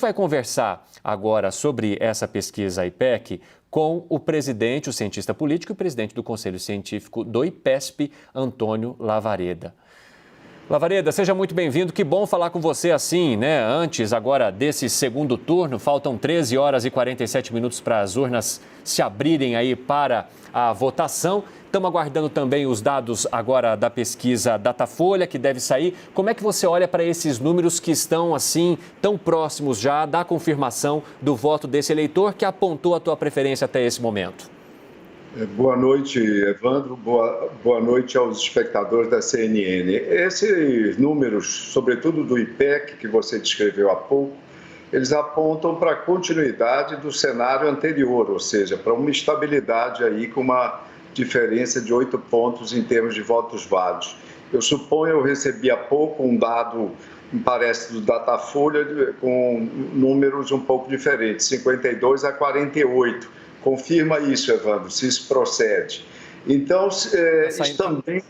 Vai conversar agora sobre essa pesquisa IPEC com o presidente, o cientista político e presidente do Conselho Científico do IPESP, Antônio Lavareda. Lavareda, seja muito bem-vindo. Que bom falar com você assim, né? Antes agora desse segundo turno, faltam 13 horas e 47 minutos para as urnas se abrirem aí para a votação. Estamos aguardando também os dados agora da pesquisa Datafolha, que deve sair. Como é que você olha para esses números que estão assim tão próximos já da confirmação do voto desse eleitor que apontou a tua preferência até esse momento? Boa noite, Evandro. Boa noite aos espectadores da CNN. Esses números, sobretudo do IPEC, que você descreveu há pouco, eles apontam para a continuidade do cenário anterior, ou seja, para uma estabilidade aí com uma diferença de 8 pontos em termos de votos válidos. Eu suponho, eu recebi há pouco um dado, me parece, do Datafolha, com números um pouco diferentes, 52 a 48. Confirma isso, Evandro, se isso procede. Então, isso também...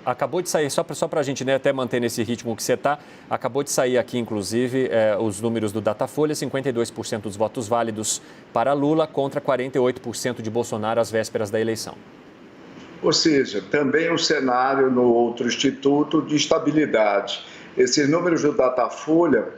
Acabou de sair, só para a gente, né, até manter nesse ritmo que você está, acabou de sair aqui, inclusive, os números do Datafolha, 52% dos votos válidos para Lula contra 48% de Bolsonaro às vésperas da eleição. Ou seja, também um cenário no outro instituto de estabilidade. Esses números do Datafolha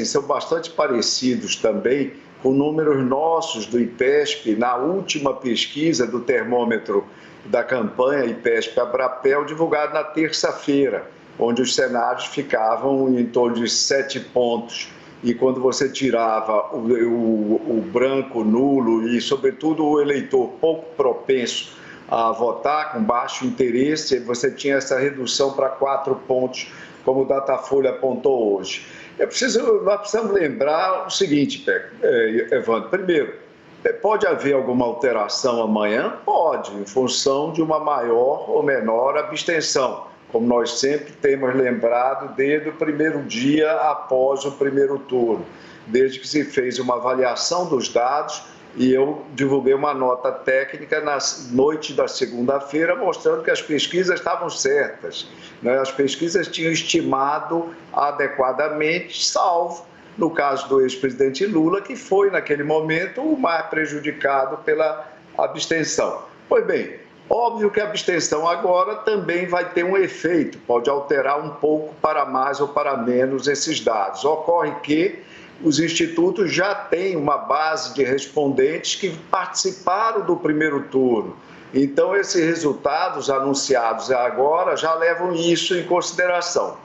são bastante parecidos também com números nossos do IPESP na última pesquisa do termômetro da campanha IPESP-Abrapel, divulgado na terça-feira, onde os cenários ficavam em torno de 7 pontos. E quando você tirava o branco, nulo e, sobretudo, o eleitor pouco propenso a votar, com baixo interesse, você tinha essa redução para 4 pontos, como o Datafolha apontou hoje. Nós precisamos lembrar o seguinte, Evandro. Primeiro, pode haver alguma alteração amanhã? Pode, em função de uma maior ou menor abstenção, como nós sempre temos lembrado desde o primeiro dia após o primeiro turno, desde que se fez uma avaliação dos dados. E eu divulguei uma nota técnica na noite da segunda-feira mostrando que as pesquisas estavam certas, né? As pesquisas tinham estimado adequadamente, salvo no caso do ex-presidente Lula, que foi, naquele momento, o mais prejudicado pela abstenção. Pois bem, óbvio que a abstenção agora também vai ter um efeito, pode alterar um pouco para mais ou para menos esses dados. Ocorre que os institutos já têm uma base de respondentes que participaram do primeiro turno. Então, esses resultados anunciados agora já levam isso em consideração.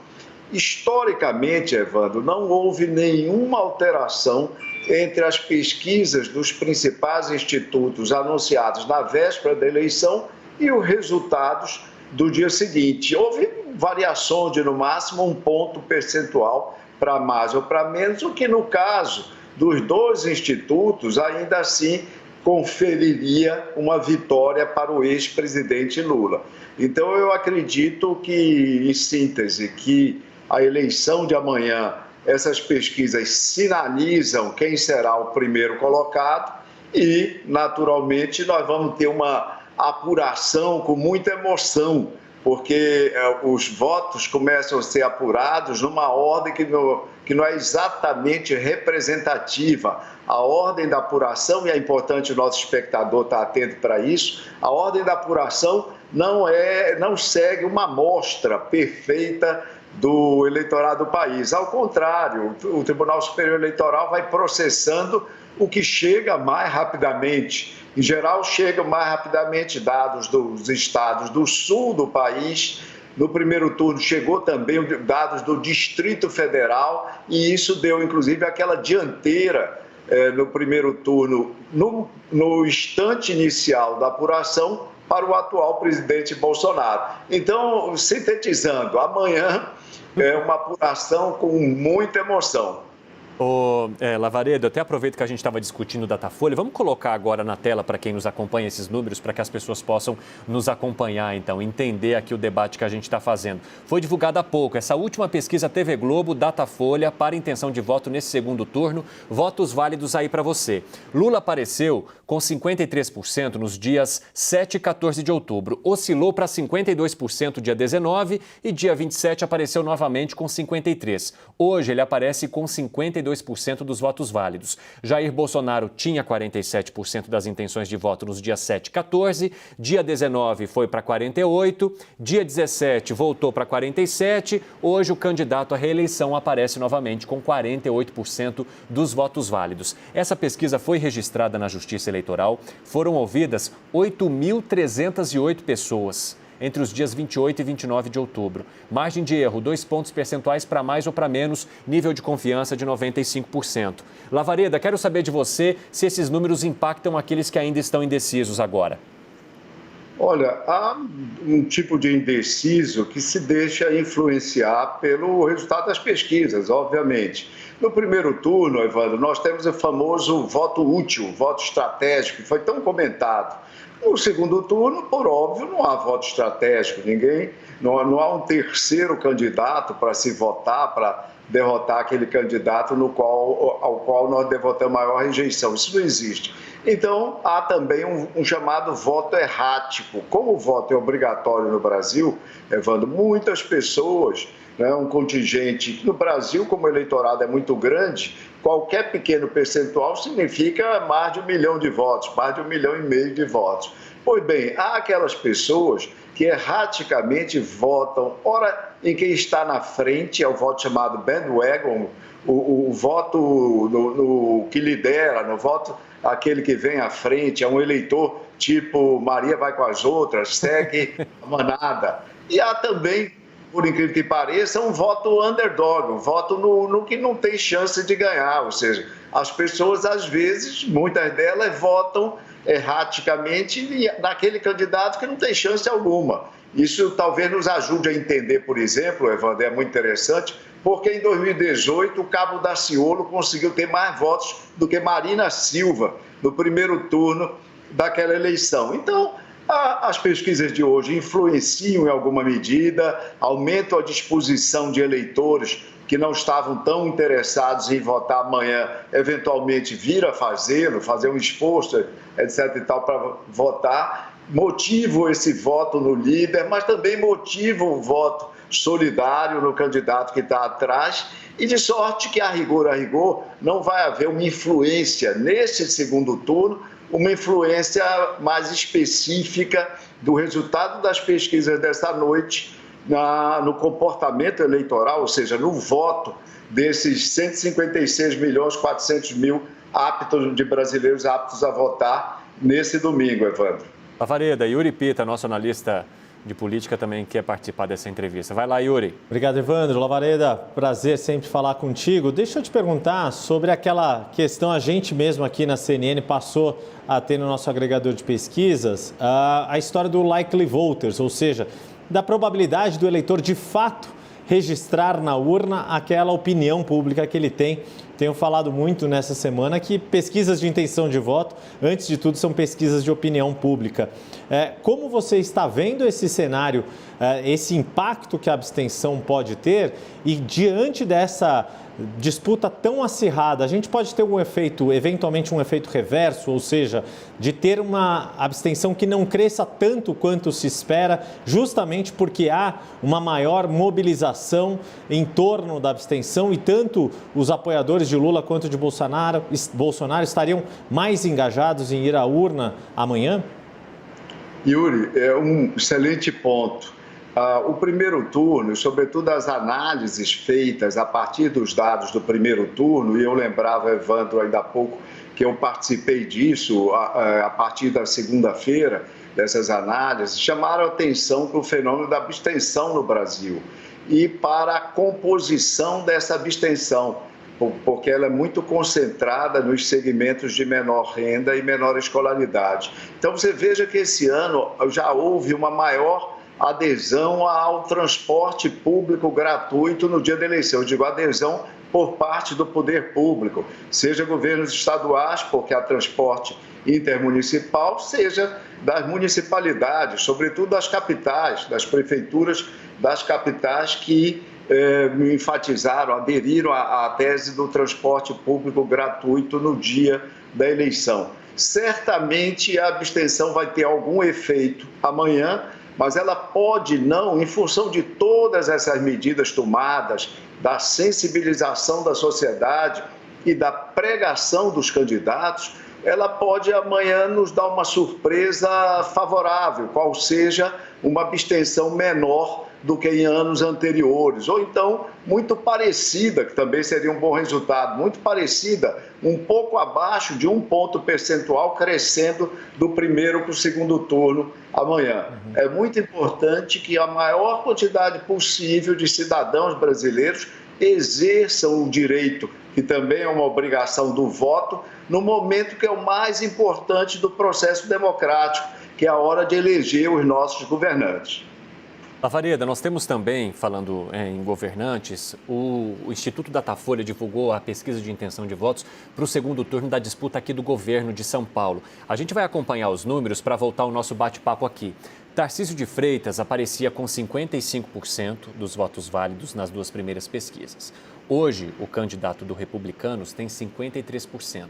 Historicamente, Evandro, não houve nenhuma alteração entre as pesquisas dos principais institutos anunciados na véspera da eleição e os resultados do dia seguinte. Houve variações de, no máximo, 1 ponto percentual para mais ou para menos, o que no caso dos 2 institutos ainda assim conferiria uma vitória para o ex-presidente Lula. Então eu acredito que, em síntese, que a eleição de amanhã, essas pesquisas sinalizam quem será o primeiro colocado e, naturalmente, nós vamos ter uma apuração com muita emoção, porque os votos começam a ser apurados numa ordem que não é exatamente representativa. A ordem da apuração, e é importante o nosso espectador estar atento para isso, a ordem da apuração não segue uma amostra perfeita do eleitorado do país. Ao contrário, o Tribunal Superior Eleitoral vai processando o que chega mais rapidamente. Em geral, chegam mais rapidamente dados dos estados do sul do país. No primeiro turno chegou também dados do Distrito Federal e isso deu, inclusive, aquela dianteira no primeiro turno, no instante inicial da apuração, para o atual presidente Bolsonaro. Então, sintetizando, amanhã é uma apuração com muita emoção. Lavareda, eu até aproveito que a gente estava discutindo o Datafolha. Vamos colocar agora na tela para quem nos acompanha esses números, para que as pessoas possam nos acompanhar, então, entender aqui o debate que a gente está fazendo. Foi divulgada há pouco essa última pesquisa TV Globo, Datafolha, para intenção de voto nesse segundo turno. Votos válidos aí para você. Lula apareceu com 53% nos dias 7 e 14 de outubro. Oscilou para 52% dia 19 e dia 27 apareceu novamente com 53%. Hoje ele aparece com 52%. 42% dos votos válidos. Jair Bolsonaro tinha 47% das intenções de voto nos dias 7 e 14, dia 19 foi para 48, dia 17 voltou para 47, hoje o candidato à reeleição aparece novamente com 48% dos votos válidos. Essa pesquisa foi registrada na Justiça Eleitoral, foram ouvidas 8.308 pessoas entre os dias 28 e 29 de outubro. Margem de erro, 2 pontos percentuais para mais ou para menos, nível de confiança de 95%. Lavareda, quero saber de você se esses números impactam aqueles que ainda estão indecisos agora. Olha, há um tipo de indeciso que se deixa influenciar pelo resultado das pesquisas, obviamente. No primeiro turno, Evandro, nós temos o famoso voto útil, voto estratégico, que foi tão comentado. No segundo turno, por óbvio, não há voto estratégico, não há um terceiro candidato para se votar, para derrotar aquele candidato ao qual nós devotamos maior rejeição. Isso não existe. Então, há também um chamado voto errático. Como o voto é obrigatório no Brasil, Evandro, muitas pessoas, um contingente, no Brasil, como o eleitorado é muito grande, qualquer pequeno percentual significa mais de 1 milhão de votos, mais de 1,5 milhão de votos. Pois bem, há aquelas pessoas que erraticamente votam, ora em quem está na frente, é o voto chamado bandwagon, o voto no que lidera, no voto aquele que vem à frente, é um eleitor tipo Maria vai com as outras, segue a manada. E há também, por incrível que pareça, um voto underdog, um voto no que não tem chance de ganhar, ou seja, as pessoas às vezes, muitas delas votam erraticamente naquele candidato que não tem chance alguma. Isso talvez nos ajude a entender, por exemplo, Evandro, é muito interessante, porque em 2018 o Cabo Daciolo conseguiu ter mais votos do que Marina Silva no primeiro turno daquela eleição. Então, as pesquisas de hoje influenciam em alguma medida, aumentam a disposição de eleitores que não estavam tão interessados em votar amanhã, eventualmente vir a fazer um esforço, etc. e tal, para votar, motivam esse voto no líder, mas também motivam o voto solidário no candidato que está atrás, e de sorte que, a rigor, não vai haver uma influência nesse segundo turno, uma influência mais específica do resultado das pesquisas dessa noite no comportamento eleitoral, ou seja, no voto desses 156.400.000 de brasileiros aptos a votar nesse domingo, Evandro. Lavareda, Yuri Pita, nosso analista de política, também quer participar dessa entrevista. Vai lá, Yuri. Obrigado, Evandro. Lavareda, prazer sempre falar contigo. Deixa eu te perguntar sobre aquela questão, a gente mesmo aqui na CNN passou a ter no nosso agregador de pesquisas, a história do likely voters, ou seja, da probabilidade do eleitor de fato registrar na urna aquela opinião pública que ele tem. Tenho falado muito nessa semana que pesquisas de intenção de voto, antes de tudo, são pesquisas de opinião pública. Como você está vendo esse cenário, esse impacto que a abstenção pode ter, e diante dessa disputa tão acirrada, a gente pode ter um efeito, eventualmente um efeito reverso, ou seja, de ter uma abstenção que não cresça tanto quanto se espera, justamente porque há uma maior mobilização em torno da abstenção e tanto os apoiadores de Lula quanto de Bolsonaro estariam mais engajados em ir à urna amanhã? Yuri, é um excelente ponto. O primeiro turno, sobretudo as análises feitas a partir dos dados do primeiro turno, e eu lembrava, Evandro, ainda há pouco, que eu participei disso a partir da segunda-feira, dessas análises, chamaram atenção para o fenômeno da abstenção no Brasil e para a composição dessa abstenção, porque ela é muito concentrada nos segmentos de menor renda e menor escolaridade. Então, você veja que esse ano já houve uma maior adesão ao transporte público gratuito no dia da eleição. Eu digo adesão por parte do poder público, seja governos estaduais, porque há transporte intermunicipal, seja das municipalidades, sobretudo das capitais, das prefeituras das capitais que enfatizaram, aderiram à tese do transporte público gratuito no dia da eleição. Certamente a abstenção vai ter algum efeito amanhã, mas ela pode não, em função de todas essas medidas tomadas, da sensibilização da sociedade e da pregação dos candidatos, ela pode amanhã nos dar uma surpresa favorável, qual seja uma abstenção menor do que em anos anteriores, ou então muito parecida, que também seria um bom resultado, muito parecida, um pouco abaixo de 1 ponto percentual, crescendo do primeiro para o segundo turno amanhã. É muito importante que a maior quantidade possível de cidadãos brasileiros exerçam o direito, que também é uma obrigação do voto, no momento que é o mais importante do processo democrático, que é a hora de eleger os nossos governantes. Lavareda, nós temos também, falando em governantes, o Instituto Datafolha divulgou a pesquisa de intenção de votos para o segundo turno da disputa aqui do governo de São Paulo. A gente vai acompanhar os números para voltar ao nosso bate-papo aqui. Tarcísio de Freitas aparecia com 55% dos votos válidos nas duas primeiras pesquisas. Hoje, o candidato do Republicanos tem 53%.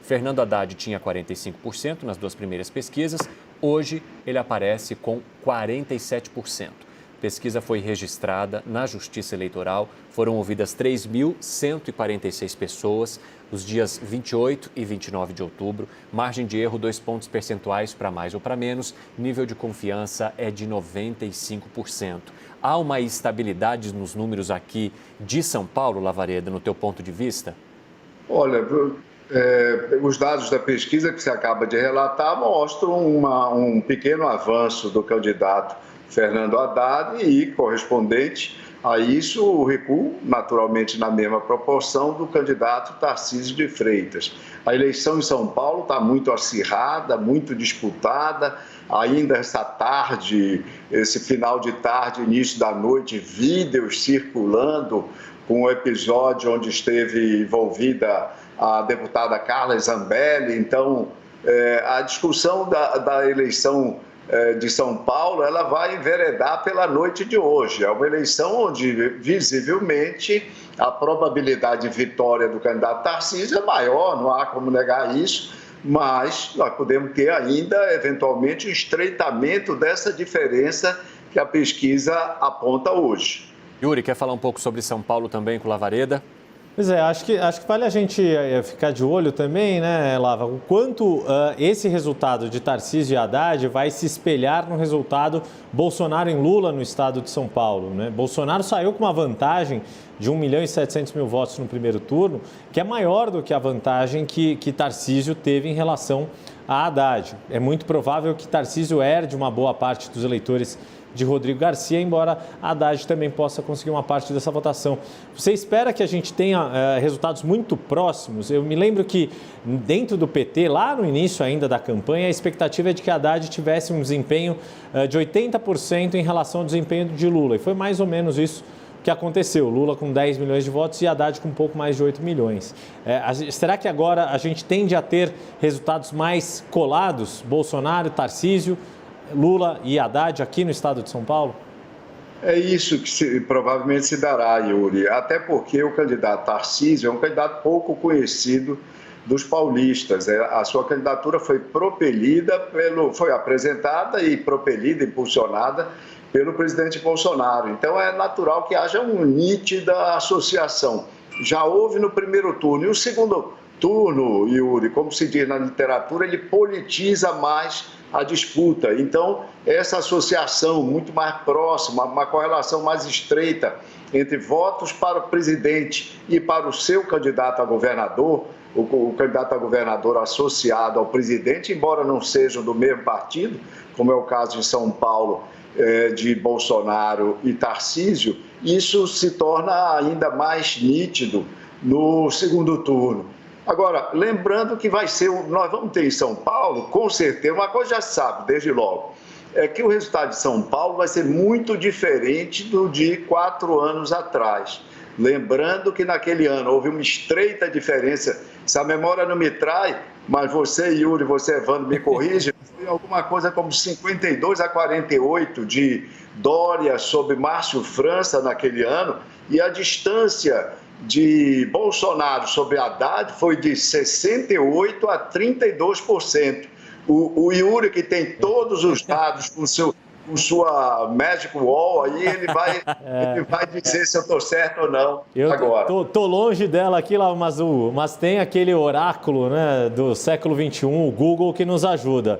Fernando Haddad tinha 45% nas duas primeiras pesquisas. Hoje, ele aparece com 47%. A pesquisa foi registrada na Justiça Eleitoral. Foram ouvidas 3.146 pessoas os dias 28 e 29 de outubro. Margem de erro 2 pontos percentuais para mais ou para menos. Nível de confiança é de 95%. Há uma estabilidade nos números aqui de São Paulo, Lavareda, no teu ponto de vista? Olha, os dados da pesquisa que você acaba de relatar mostram um pequeno avanço do candidato Fernando Haddad e, correspondente a isso, o recuo, naturalmente, na mesma proporção do candidato Tarcísio de Freitas. A eleição em São Paulo está muito acirrada, muito disputada. Ainda essa tarde, esse final de tarde, início da noite, vídeos circulando com o episódio onde esteve envolvida a deputada Carla Zambelli. Então, a discussão da eleição de São Paulo, ela vai enveredar pela noite de hoje. É uma eleição onde, visivelmente, a probabilidade de vitória do candidato Tarcísio é maior, não há como negar isso, mas nós podemos ter ainda, eventualmente, um estreitamento dessa diferença que a pesquisa aponta hoje. Yuri, quer falar um pouco sobre São Paulo também com o Lavareda? Pois é, acho que vale a gente ficar de olho também, né, Lava, o quanto esse resultado de Tarcísio e Haddad vai se espelhar no resultado Bolsonaro em Lula no estado de São Paulo, né? Bolsonaro saiu com uma vantagem de 1.700.000 votos no primeiro turno, que é maior do que a vantagem que Tarcísio teve em relação a Haddad. É muito provável que Tarcísio herde uma boa parte dos eleitores de Rodrigo Garcia, embora Haddad também possa conseguir uma parte dessa votação. Você espera que a gente tenha resultados muito próximos? Eu me lembro que dentro do PT, lá no início ainda da campanha, a expectativa é de que Haddad tivesse um desempenho de 80% em relação ao desempenho de Lula, e foi mais ou menos isso que aconteceu. Lula com 10 milhões de votos e Haddad com um pouco mais de 8 milhões. Será que agora a gente tende a ter resultados mais colados? Bolsonaro, Tarcísio, Lula e Haddad aqui no estado de São Paulo? É isso que provavelmente se dará, Yuri, até porque o candidato Tarcísio é um candidato pouco conhecido dos paulistas. A sua candidatura foi foi apresentada e propelida, impulsionada pelo presidente Bolsonaro. Então é natural que haja uma nítida associação. Já houve no primeiro turno. E o segundo turno, Yuri, como se diz na literatura, ele politiza mais a disputa. Então, essa associação muito mais próxima, uma correlação mais estreita entre votos para o presidente e para o seu candidato a governador, o candidato a governador associado ao presidente, embora não sejam do mesmo partido, como é o caso em São Paulo, de Bolsonaro e Tarcísio, isso se torna ainda mais nítido no segundo turno. Agora, lembrando que nós vamos ter em São Paulo, com certeza, uma coisa já se sabe, desde logo, é que o resultado de São Paulo vai ser muito diferente do de 4 anos atrás. Lembrando que naquele ano houve uma estreita diferença, se a memória não me trai, mas você, Yuri, você, Evandro, me corrige, foi alguma coisa como 52-48 de Dória sobre Márcio França naquele ano, e a distância de Bolsonaro sobre Haddad foi de 68% a 32%. O Yuri, que tem todos os dados com sua Magic Wall, aí ele vai dizer se eu estou certo ou não agora. Tô longe dela aqui, mas tem aquele oráculo, né, do século XXI, o Google, que nos ajuda.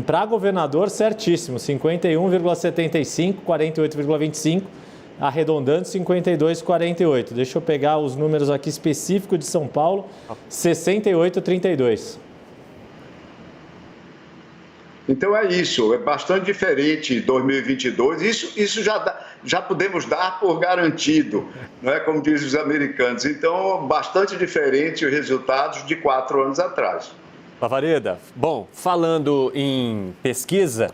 Para governador, certíssimo, 51,75, 48,25, arredondando 52,48. Deixa eu pegar os números aqui específicos de São Paulo, 68,32. Então é isso, é bastante diferente 2022, isso já podemos dar por garantido, não é, como dizem os americanos. Então, bastante diferente os resultados de 4 anos atrás. Lavareda, bom, falando em pesquisa,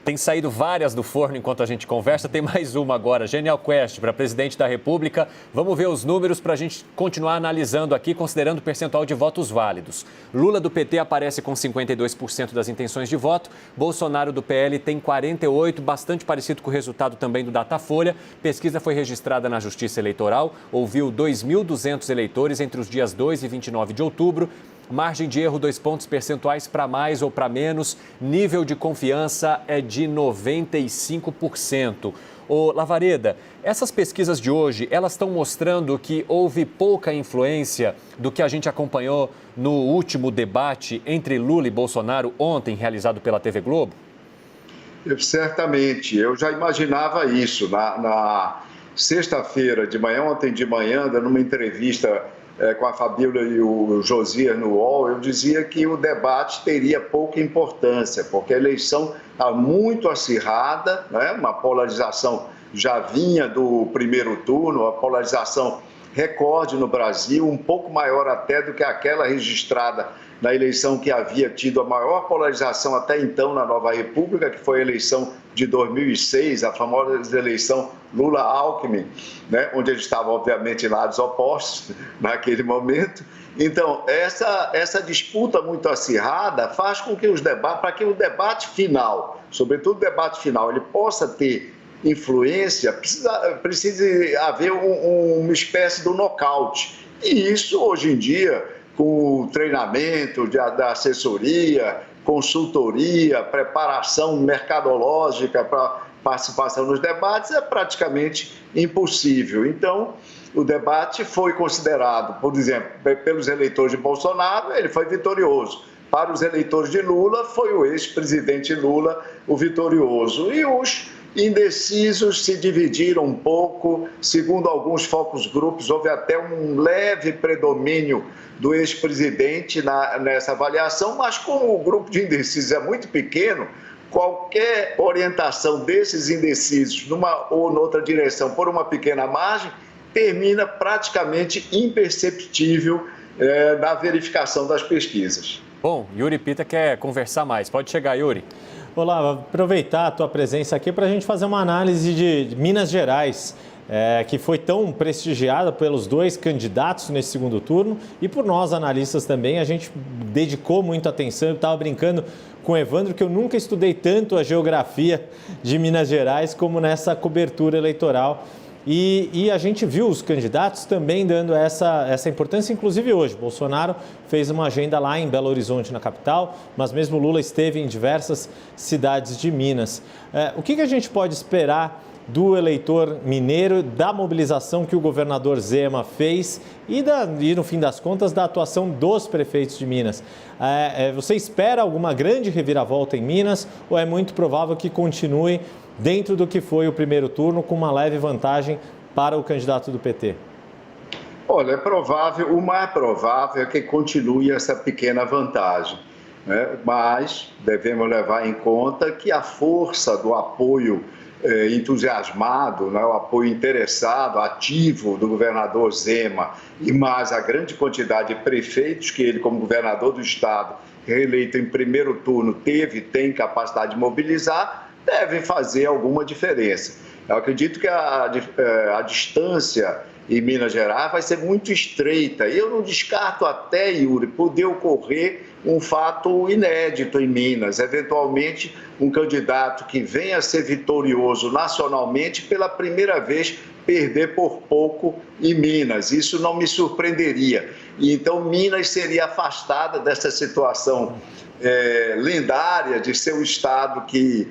tem saído várias do forno enquanto a gente conversa, tem mais uma agora, Genial Quest, para presidente da República. Vamos ver os números para a gente continuar analisando aqui, considerando o percentual de votos válidos. Lula do PT aparece com 52% das intenções de voto, Bolsonaro do PL tem 48%, bastante parecido com o resultado também do Datafolha. Pesquisa foi registrada na Justiça Eleitoral, ouviu 2.200 eleitores entre os dias 2 e 29 de outubro. Margem de erro 2 pontos percentuais para mais ou para menos. Nível de confiança é de 95%. Ô, Lavareda, essas pesquisas de hoje, elas estão mostrando que houve pouca influência do que a gente acompanhou no último debate entre Lula e Bolsonaro ontem, realizado pela TV Globo? Certamente, eu já imaginava isso. Na sexta-feira de manhã, ontem de manhã, numa entrevista com a Fabíola e o Josias no UOL, eu dizia que o debate teria pouca importância, porque a eleição está muito acirrada, né? Uma polarização já vinha do primeiro turno, a polarização recorde no Brasil, um pouco maior até do que aquela registrada na eleição que havia tido a maior polarização até então na Nova República, que foi a eleição de 2006, a famosa eleição Lula-Alckmin, né, onde eles estavam, obviamente, em lados opostos naquele momento. Então, essa disputa muito acirrada faz com que para que o debate final, sobretudo o debate final, ele possa ter influência, precisa haver uma espécie de nocaute. E isso, hoje em dia, com o treinamento da assessoria, consultoria, preparação mercadológica para participação nos debates, é praticamente impossível. Então, o debate foi considerado, por exemplo, pelos eleitores de Bolsonaro, ele foi vitorioso. Para os eleitores de Lula, foi o ex-presidente Lula o vitorioso. E os indecisos se dividiram um pouco, segundo alguns focus groups, houve até um leve predomínio do ex-presidente nessa avaliação, mas como o grupo de indecisos é muito pequeno, qualquer orientação desses indecisos numa ou noutra direção por uma pequena margem termina praticamente imperceptível na verificação das pesquisas. Bom, Yuri Pita quer conversar mais. Pode chegar, Yuri. Olá, aproveitar a tua presença aqui para a gente fazer uma análise de Minas Gerais, que foi tão prestigiada pelos dois candidatos nesse segundo turno e por nós, analistas também. A gente dedicou muita atenção. Eu estava brincando com o Evandro que eu nunca estudei tanto a geografia de Minas Gerais como nessa cobertura eleitoral. E a gente viu os candidatos também dando essa importância, inclusive hoje. Bolsonaro fez uma agenda lá em Belo Horizonte, na capital, mas mesmo Lula esteve em diversas cidades de Minas. O que a gente pode esperar do eleitor mineiro, da mobilização que o governador Zema fez e no fim das contas, da atuação dos prefeitos de Minas? Você espera alguma grande reviravolta em Minas ou é muito provável que continue dentro do que foi o primeiro turno, com uma leve vantagem para o candidato do PT? Olha, o mais provável é que continue essa pequena vantagem, né? Mas devemos levar em conta que a força do apoio entusiasmado, né? O apoio interessado, ativo do governador Zema e mais a grande quantidade de prefeitos que ele, como governador do estado, reeleito em primeiro turno, tem capacidade de mobilizar, devem fazer alguma diferença. Eu acredito que a distância em Minas Gerais vai ser muito estreita. E eu não descarto até, Yuri, poder ocorrer um fato inédito em Minas. Eventualmente, um candidato que venha a ser vitorioso nacionalmente pela primeira vez perder por pouco em Minas. Isso não me surpreenderia. E então, Minas seria afastada dessa situação lendária de ser um estado que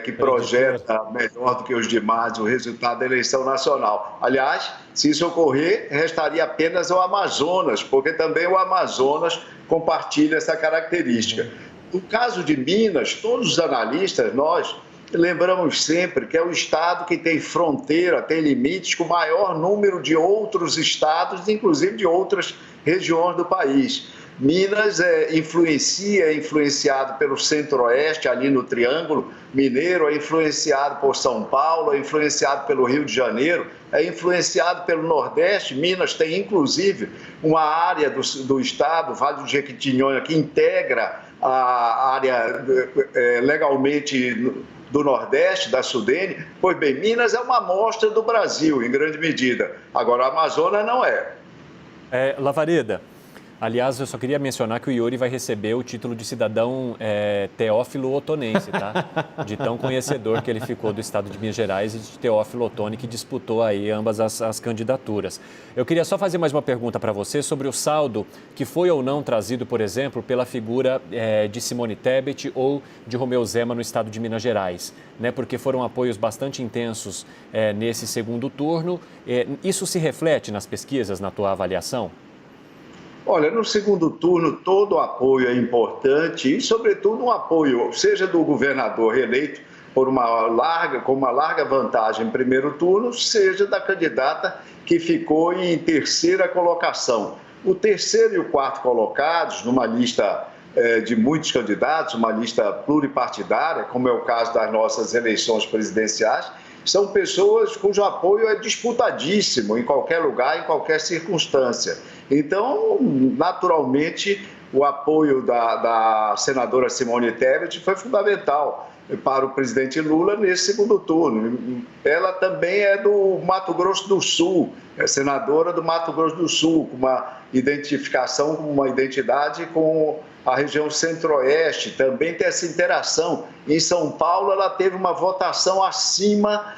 que projeta melhor do que os demais o resultado da eleição nacional. Aliás, se isso ocorrer, restaria apenas o Amazonas, porque também o Amazonas compartilha essa característica. No caso de Minas, todos os analistas, nós lembramos sempre que é o estado que tem fronteira, tem limites com o maior número de outros estados, inclusive de outras regiões do país. Minas é influenciado pelo Centro-Oeste, ali no Triângulo Mineiro, é influenciado por São Paulo, é influenciado pelo Rio de Janeiro, é influenciado pelo Nordeste. Minas tem, inclusive, uma área do estado, Vale do Jequitinhonha, que integra a área legalmente do Nordeste, da Sudene. Pois bem, Minas é uma amostra do Brasil, em grande medida. Agora, a Amazônia não é. Lavareda, aliás, eu só queria mencionar que o Yuri vai receber o título de cidadão Teófilo Otonense, tá? De tão conhecedor que ele ficou do estado de Minas Gerais e de Teófilo Otoni, que disputou aí ambas as candidaturas. Eu queria só fazer mais uma pergunta para você sobre o saldo que foi ou não trazido, por exemplo, pela figura de Simone Tebet ou de Romeu Zema no estado de Minas Gerais, né? Porque foram apoios bastante intensos nesse segundo turno. Isso se reflete nas pesquisas, na tua avaliação? Olha, no segundo turno, todo apoio é importante e, sobretudo, um apoio, seja do governador reeleito com uma larga vantagem em primeiro turno, seja da candidata que ficou em terceira colocação. O terceiro e o quarto colocados, numa lista de muitos candidatos, uma lista pluripartidária, como é o caso das nossas eleições presidenciais, são pessoas cujo apoio é disputadíssimo em qualquer lugar, em qualquer circunstância. Então, naturalmente, o apoio da senadora Simone Tebet foi fundamental para o presidente Lula nesse segundo turno. Ela também é do Mato Grosso do Sul, é senadora do Mato Grosso do Sul, com uma identificação, com uma identidade com a região Centro-Oeste, também tem essa interação. Em São Paulo, ela teve uma votação acima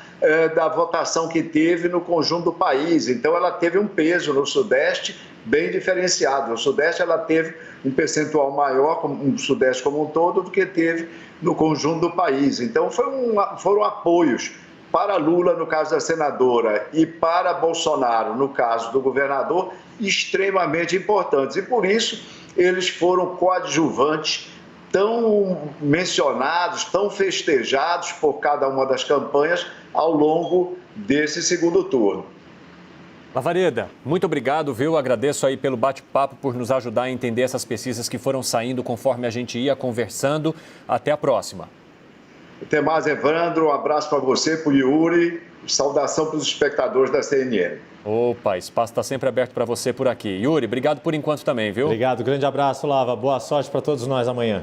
da votação que teve no conjunto do país. Então, ela teve um peso no Sudeste bem diferenciado. No Sudeste, ela teve um percentual maior, no Sudeste como um todo, do que teve no conjunto do país. Então, foram apoios para Lula, no caso da senadora, e para Bolsonaro, no caso do governador, extremamente importantes. E, por isso, eles foram coadjuvantes tão mencionados, tão festejados por cada uma das campanhas ao longo desse segundo turno. Lavareda, muito obrigado, viu? Agradeço aí pelo bate-papo, por nos ajudar a entender essas pesquisas que foram saindo conforme a gente ia conversando. Até a próxima. Até mais, Evandro. Um abraço para você, para o Yuri. Saudação para os espectadores da CNN. Opa, espaço está sempre aberto para você por aqui. Yuri, obrigado por enquanto também, viu? Obrigado, grande abraço, Lava. Boa sorte para todos nós amanhã.